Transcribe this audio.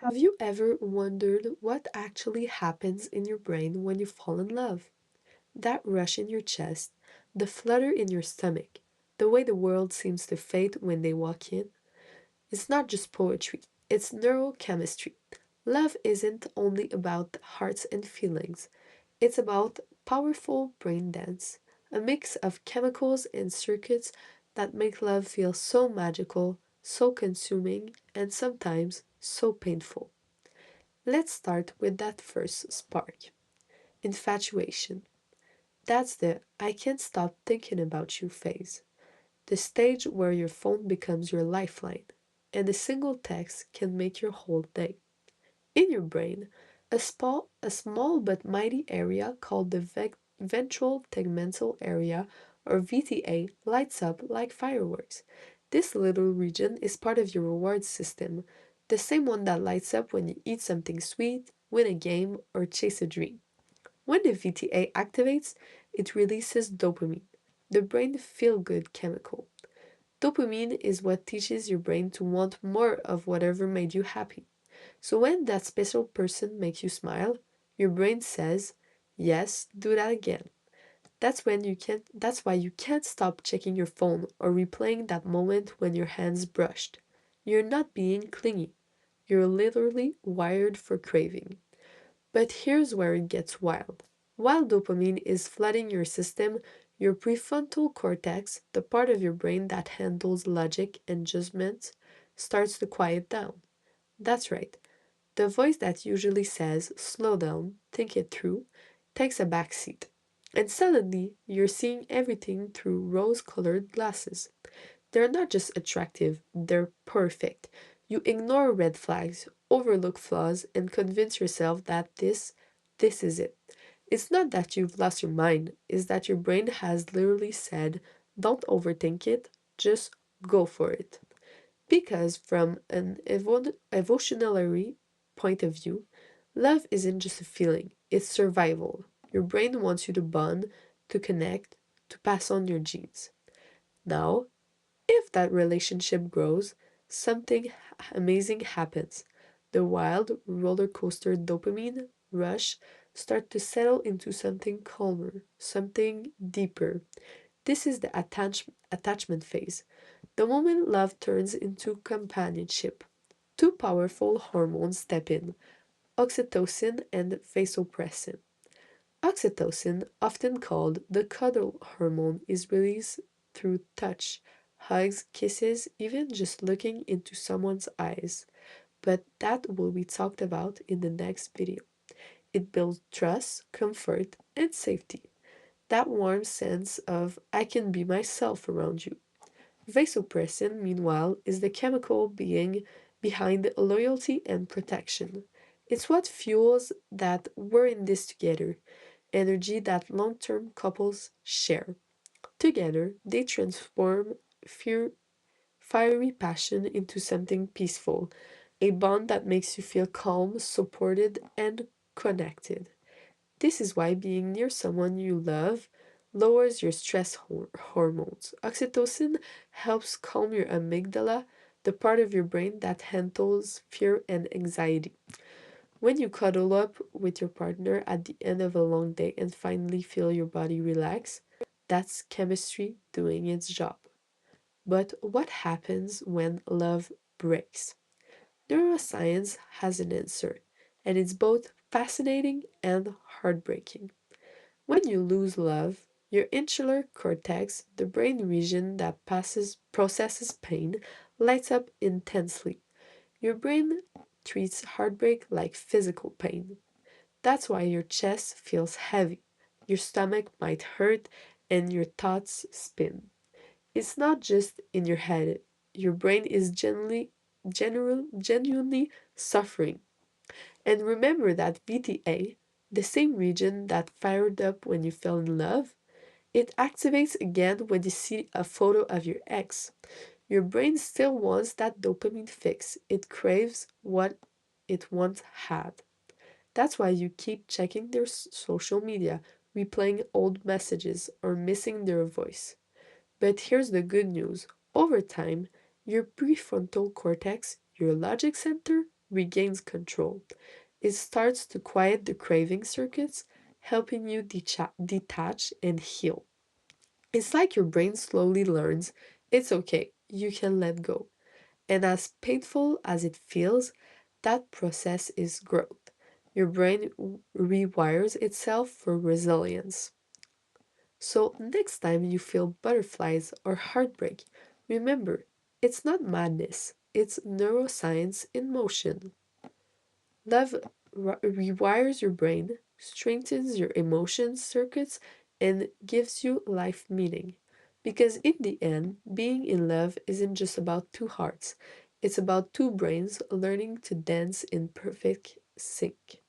Have you ever wondered what actually happens in your brain when you fall in love? That rush in your chest, the flutter in your stomach, the way the world seems to fade when they walk in? It's not just poetry, it's neurochemistry. Love isn't only about hearts and feelings, it's about powerful brain dance, a mix of chemicals and circuits that make love feel so magical, so consuming, and sometimes so painful. Let's start with that first spark infatuation. That's the I can't stop thinking about you phase, the stage where your phone becomes your lifeline, and a single text can make your whole day. In your brain, a small but mighty area called the ventral tegmental area, or VTA, lights up like fireworks. This little region is part of your reward system, the same one that lights up when you eat something sweet, win a game, or chase a dream. When the VTA activates, it releases dopamine, the brain feel good chemical. Dopamine is what teaches your brain to want more of whatever made you happy. So when that special person makes you smile, your brain says, "Yes, do that again." That's why you can't stop checking your phone or replaying that moment when your hands brushed. You're not being clingy. You're literally wired for craving. But here's where it gets wild. While dopamine is flooding your system, your prefrontal cortex, the part of your brain that handles logic and judgment, starts to quiet down. That's right. The voice that usually says, slow down, think it through, takes a back seat. And suddenly, you're seeing everything through rose colored glasses. They're not just attractive, they're perfect. You ignore red flags, overlook flaws, and convince yourself that this is it. It's not that you've lost your mind, it's that your brain has literally said, don't overthink it, just go for it. Because from an evolutionary point of view, love isn't just a feeling, it's survival. Your brain wants you to bond, to connect, to pass on your genes. Now, if that relationship grows, something amazing happens. The wild roller coaster dopamine rush starts to settle into something calmer, something deeper. This is the attachment phase, the moment love turns into companionship. Two powerful hormones step in, oxytocin and vasopressin. Oxytocin, often called the cuddle hormone, is released through touch, hugs, kisses, even just looking into someone's eyes. But that will be talked about in the next video. It builds trust, comfort, and safety. That warm sense of I can be myself around you. Vasopressin, meanwhile, is the chemical being behind loyalty and protection. It's what fuels that we're in this together energy that long term couples share. Together, they transform fear, fiery passion into something peaceful, a bond that makes you feel calm, supported, and connected. This is why being near someone you love lowers your stress hormones. Oxytocin helps calm your amygdala, the part of your brain that handles fear and anxiety. When you cuddle up with your partner at the end of a long day and finally feel your body relax, that's chemistry doing its job. But what happens when love breaks? Neuroscience has an answer, and it's both fascinating and heartbreaking. When you lose love, your insular cortex, the brain region that processes pain, lights up intensely. Your brain treats heartbreak like physical pain. That's why your chest feels heavy, your stomach might hurt, and your thoughts spin. It's not just in your head. Your brain is genuinely suffering. And remember that VTA, the same region that fired up when you fell in love, it activates again when you see a photo of your ex. Your brain still wants that dopamine fix. It craves what it once had. That's why you keep checking their social media, replaying old messages, or missing their voice. But here's the good news. Over time, your prefrontal cortex, your logic center, regains control. It starts to quiet the craving circuits, helping you detach and heal. It's like your brain slowly learns it's okay, you can let go. And as painful as it feels, that process is growth. Your brain rewires itself for resilience. So, next time you feel butterflies or heartbreak, remember it's not madness, it's neuroscience in motion. Love rewires your brain, strengthens your emotion circuits, and gives you life meaning. Because in the end, being in love isn't just about two hearts, it's about two brains learning to dance in perfect sync.